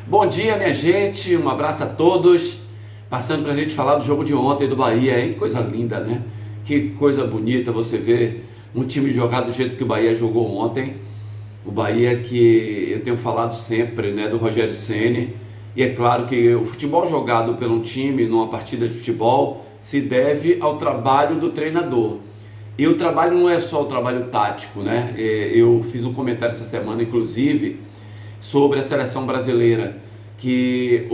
Bom dia, minha gente, um abraço a todos. Passando para a gente falar do jogo de ontem do Bahia, hein? Coisa linda, né? Que coisa bonita você ver um time jogar do jeito que o Bahia jogou ontem. O Bahia que eu tenho falado sempre, né? Do Rogério Ceni. E é claro que o futebol jogado por um time numa partida de futebol se deve ao trabalho do treinador. E o trabalho não é só o trabalho tático, né? Eu fiz um comentário essa semana, inclusive, sobre a seleção brasileira, que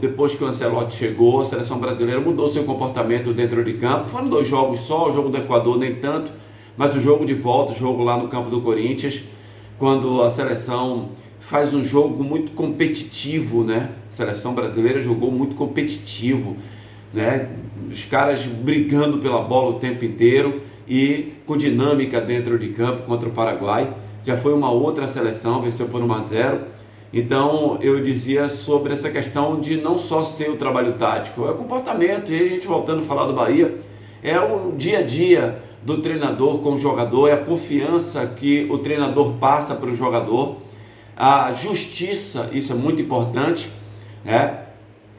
depois que o Ancelotti chegou, a seleção brasileira mudou seu comportamento dentro de campo. Foram 2 jogos só, o jogo do Equador nem tanto, mas o jogo de volta, o jogo lá no campo do Corinthians, quando a seleção faz um jogo muito competitivo, né? A seleção brasileira jogou muito competitivo, né? Os caras brigando pela bola o tempo inteiro e com dinâmica dentro de campo contra o Paraguai. Já foi uma outra seleção, venceu por 1-0. Então eu dizia sobre essa questão de não só ser o trabalho tático, é o comportamento. E a gente voltando a falar do Bahia, é o dia a dia do treinador com o jogador, é a confiança que o treinador passa para o jogador, a justiça, isso é muito importante, né?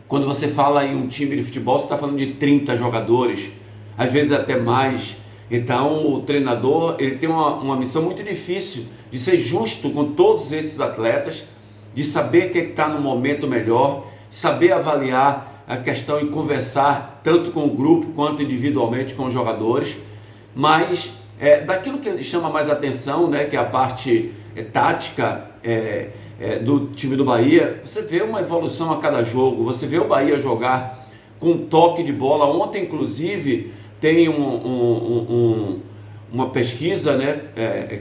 Quando você fala em um time de futebol, você está falando de 30 jogadores, às vezes até mais. Então o treinador ele tem uma missão muito difícil de ser justo com todos esses atletas, de saber quem está no momento melhor, de saber avaliar a questão e conversar tanto com o grupo quanto individualmente com os jogadores. Mas daquilo que ele chama mais atenção, né, que é a parte tática do time do Bahia, você vê uma evolução a cada jogo, você vê o Bahia jogar com toque de bola. Ontem, inclusive, tem uma pesquisa, né,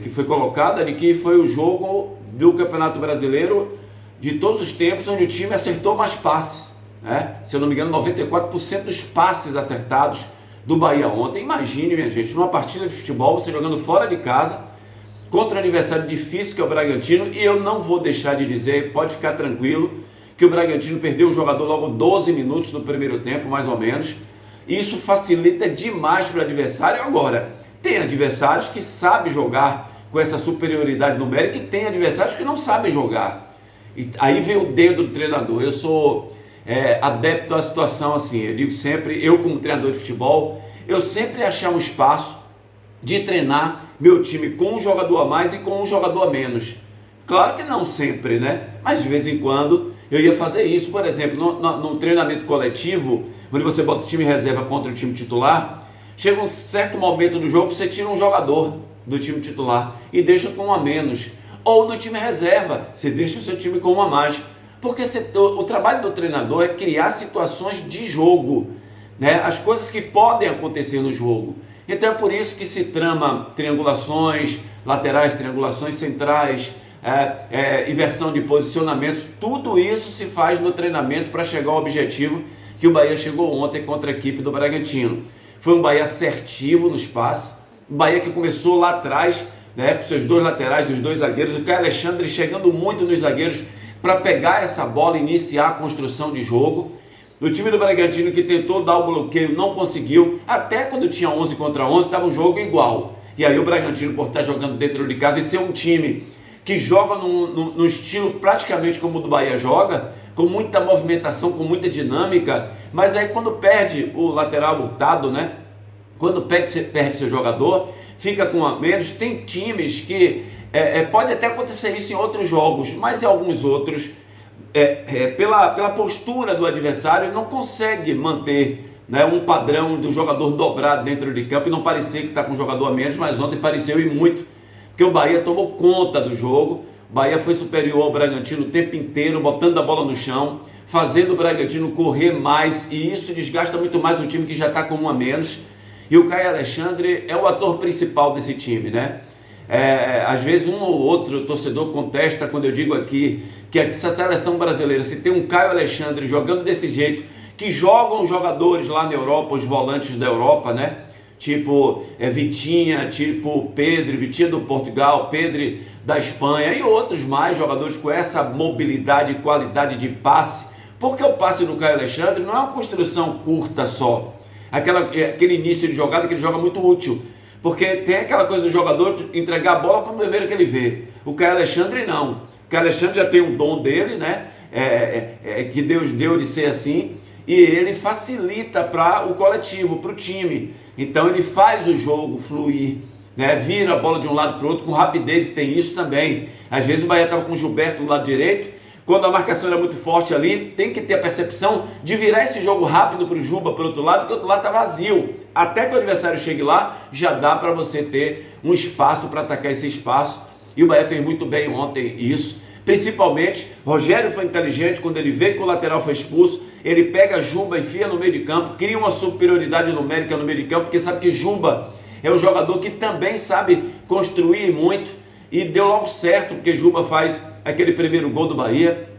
que foi colocada de que foi o jogo do Campeonato Brasileiro de todos os tempos onde o time acertou mais passes, né? Se eu não me engano, 94% dos passes acertados do Bahia ontem. Imagine, minha gente, numa partida de futebol, você jogando fora de casa contra um adversário difícil que é o Bragantino. E eu não vou deixar de dizer, pode ficar tranquilo, que o Bragantino perdeu um jogador logo 12 minutos no primeiro tempo, mais ou menos. Isso facilita demais para o adversário. Agora, tem adversários que sabem jogar com essa superioridade numérica e tem adversários que não sabem jogar. E aí vem o dedo do treinador. Eu sou adepto à situação assim. Eu digo sempre, eu como treinador de futebol, eu sempre achar um espaço de treinar meu time com um jogador a mais e com um jogador a menos. Claro que não sempre, né? Mas de vez em quando eu ia fazer isso. Por exemplo, no treinamento coletivo, onde você bota o time reserva contra o time titular, chega um certo momento do jogo, você tira um jogador do time titular e deixa com um a menos. Ou no time reserva, você deixa o seu time com um a mais. Porque o trabalho do treinador é criar situações de jogo, né? As coisas que podem acontecer no jogo. Então é por isso que se trama triangulações laterais, triangulações centrais, inversão de posicionamentos. Tudo isso se faz no treinamento para chegar ao objetivo que o Bahia chegou ontem contra a equipe do Bragantino. Foi um Bahia assertivo no espaço, um Bahia que começou lá atrás, né, com seus 2 laterais, os 2 zagueiros, o Caio Alexandre chegando muito nos zagueiros para pegar essa bola e iniciar a construção de jogo. O time do Bragantino que tentou dar o bloqueio não conseguiu, até quando tinha 11 contra 11 estava um jogo igual. E aí o Bragantino, por estar jogando dentro de casa e ser um time que joga num estilo praticamente como o do Bahia joga, com muita movimentação, com muita dinâmica, mas aí quando perde o lateral Hurtado, né? Quando perde seu jogador, fica com a menos. Tem times que pode até acontecer isso em outros jogos, mas em alguns outros, pela postura do adversário, ele não consegue manter, né, um padrão do jogador dobrado dentro de campo e não parecer que está com um jogador a menos, mas ontem pareceu e muito, porque o Bahia tomou conta do jogo. O Bahia foi superior ao Bragantino o tempo inteiro, botando a bola no chão, fazendo o Bragantino correr mais, e isso desgasta muito mais um time que já está com um a menos. E o Caio Alexandre é o ator principal desse time, né? Às vezes um ou outro torcedor contesta quando eu digo aqui que essa seleção brasileira, se tem um Caio Alexandre jogando desse jeito, que jogam os jogadores lá na Europa, os volantes da Europa, né? Tipo Vitinha, tipo Pedro, Vitinha do Portugal, Pedro da Espanha e outros mais jogadores com essa mobilidade e qualidade de passe, porque o passe do Caio Alexandre não é uma construção curta só, aquele início de jogada que ele joga muito útil, porque tem aquela coisa do jogador entregar a bola para o primeiro que ele vê. O Caio Alexandre não. O Caio Alexandre já tem um dom dele, né? que Deus deu de ser assim, e ele facilita para o coletivo, para o time. Então ele faz o jogo fluir, né? Vira a bola de um lado para o outro com rapidez, e tem isso também. Às vezes o Bahia estava com o Gilberto do lado direito, quando a marcação era muito forte ali, tem que ter a percepção de virar esse jogo rápido para o Juba, para o outro lado, porque o outro lado está vazio. Até que o adversário chegue lá, já dá para você ter um espaço para atacar esse espaço. E o Bahia fez muito bem ontem isso. Principalmente, Rogério foi inteligente, quando ele vê que o lateral foi expulso, ele pega Juba, enfia no meio de campo, cria uma superioridade numérica no meio de campo, porque sabe que Juba é um jogador que também sabe construir muito, e deu logo certo, porque Juba faz aquele primeiro gol do Bahia,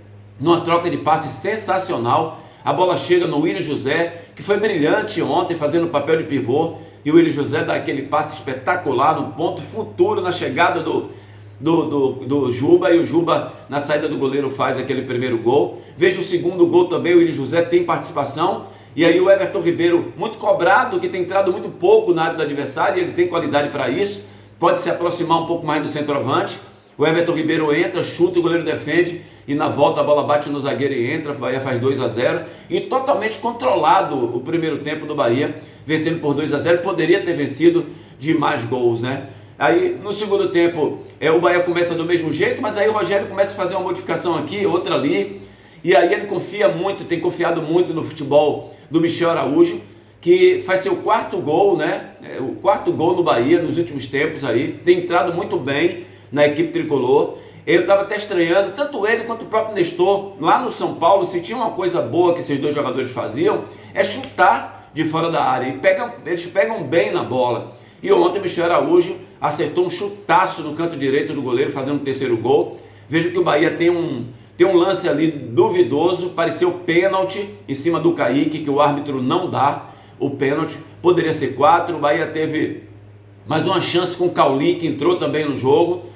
numa troca de passe sensacional. A bola chega no Willian José, que foi brilhante ontem, fazendo o papel de pivô, e o Willian José dá aquele passe espetacular, no ponto futuro, na chegada do Juba, e o Juba, na saída do goleiro, faz aquele primeiro gol. Veja o segundo gol também, o Willian José tem participação, e aí o Everton Ribeiro, muito cobrado, que tem entrado muito pouco na área do adversário, ele tem qualidade para isso, pode se aproximar um pouco mais do centroavante. O Everton Ribeiro entra, chuta, o goleiro defende, e na volta a bola bate no zagueiro e entra. O Bahia faz 2-0, e totalmente controlado o primeiro tempo do Bahia, vencendo por 2-0, poderia ter vencido de mais gols, né? Aí no segundo tempo o Bahia começa do mesmo jeito, mas aí o Rogério começa a fazer uma modificação aqui, outra ali, e aí ele confia muito, tem confiado muito no futebol do Michel Araújo, que faz seu quarto gol, né? O quarto gol no Bahia nos últimos tempos aí, tem entrado muito bem na equipe tricolor. Eu estava até estranhando, tanto ele quanto o próprio Nestor, lá no São Paulo, se tinha uma coisa boa que esses dois jogadores faziam, é chutar de fora da área, eles pegam bem na bola. E ontem o Michel Araújo acertou um chutaço no canto direito do goleiro, fazendo o terceiro gol. Veja que o Bahia tem um lance ali duvidoso, pareceu pênalti em cima do Kaique, que o árbitro não dá o pênalti, poderia ser 4, o Bahia teve mais uma chance com o Cauli, que entrou também no jogo,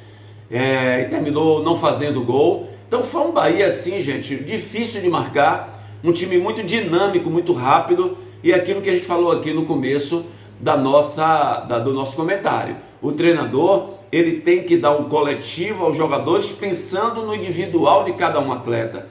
e terminou não fazendo gol. Então foi um Bahia assim, gente, difícil de marcar, um time muito dinâmico, muito rápido, e aquilo que a gente falou aqui no começo do nosso comentário. O treinador, ele tem que dar um coletivo aos jogadores pensando no individual de cada um atleta.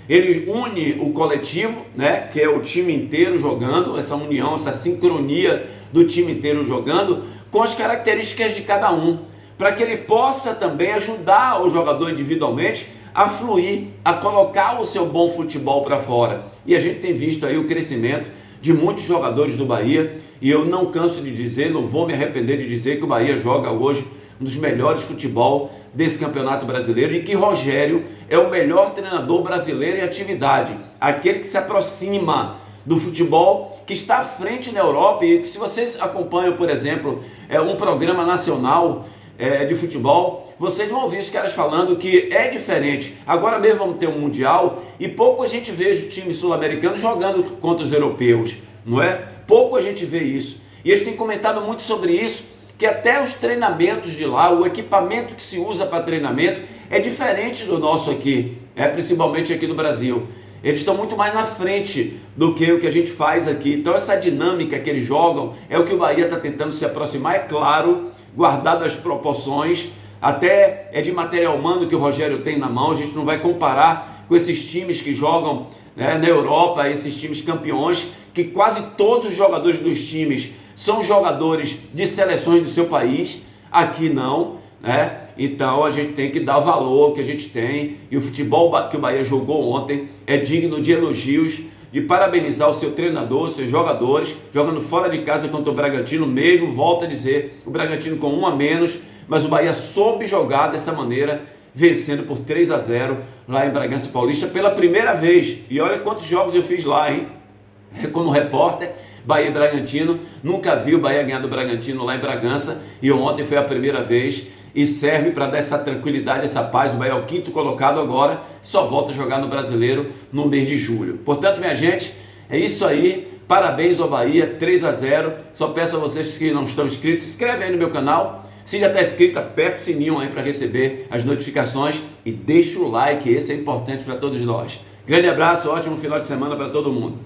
Ele une o coletivo, né, que é o time inteiro jogando, essa união, essa sincronia do time inteiro jogando, com as características de cada um, para que ele possa também ajudar o jogador individualmente a fluir, a colocar o seu bom futebol para fora. E a gente tem visto aí o crescimento de muitos jogadores do Bahia, e eu não canso de dizer, não vou me arrepender de dizer que o Bahia joga hoje um dos melhores futebol desse campeonato brasileiro, e que Rogério é o melhor treinador brasileiro em atividade, aquele que se aproxima do futebol, que está à frente na Europa, e que, se vocês acompanham, por exemplo, um programa nacional de futebol, vocês vão ouvir os caras falando que é diferente. Agora mesmo vamos ter um Mundial, e pouco a gente vê o time sul-americano jogando contra os europeus, não é? Pouco a gente vê isso, e eles têm comentado muito sobre isso, que até os treinamentos de lá, o equipamento que se usa para treinamento é diferente do nosso aqui, principalmente aqui no Brasil. Eles estão muito mais na frente do que o que a gente faz aqui. Então essa dinâmica que eles jogam é o que o Bahia está tentando se aproximar, é claro, guardado as proporções, até de material humano que o Rogério tem na mão. A gente não vai comparar com esses times que jogam, né, na Europa, esses times campeões, que quase todos os jogadores dos times são jogadores de seleções do seu país. Aqui não, né? Então a gente tem que dar valor ao que a gente tem, e o futebol que o Bahia jogou ontem é digno de elogios, de parabenizar o seu treinador, os seus jogadores, jogando fora de casa contra o Bragantino mesmo, volto a dizer, o Bragantino com 1 a menos, mas o Bahia soube jogar dessa maneira, vencendo por 3-0 lá em Bragança Paulista pela primeira vez. E olha quantos jogos eu fiz lá, hein? Como repórter, Bahia e Bragantino, nunca vi o Bahia ganhar do Bragantino lá em Bragança, e ontem foi a primeira vez, e serve para dar essa tranquilidade, essa paz. O Bahia é o 5º colocado agora, só volta a jogar no Brasileiro no mês de julho. Portanto, minha gente, é isso aí, parabéns ao Bahia, 3-0, só peço a vocês que não estão inscritos, se inscreve aí no meu canal, se já está inscrito, aperta o sininho aí para receber as notificações, e deixa o like, esse é importante para todos nós. Grande abraço, ótimo final de semana para todo mundo.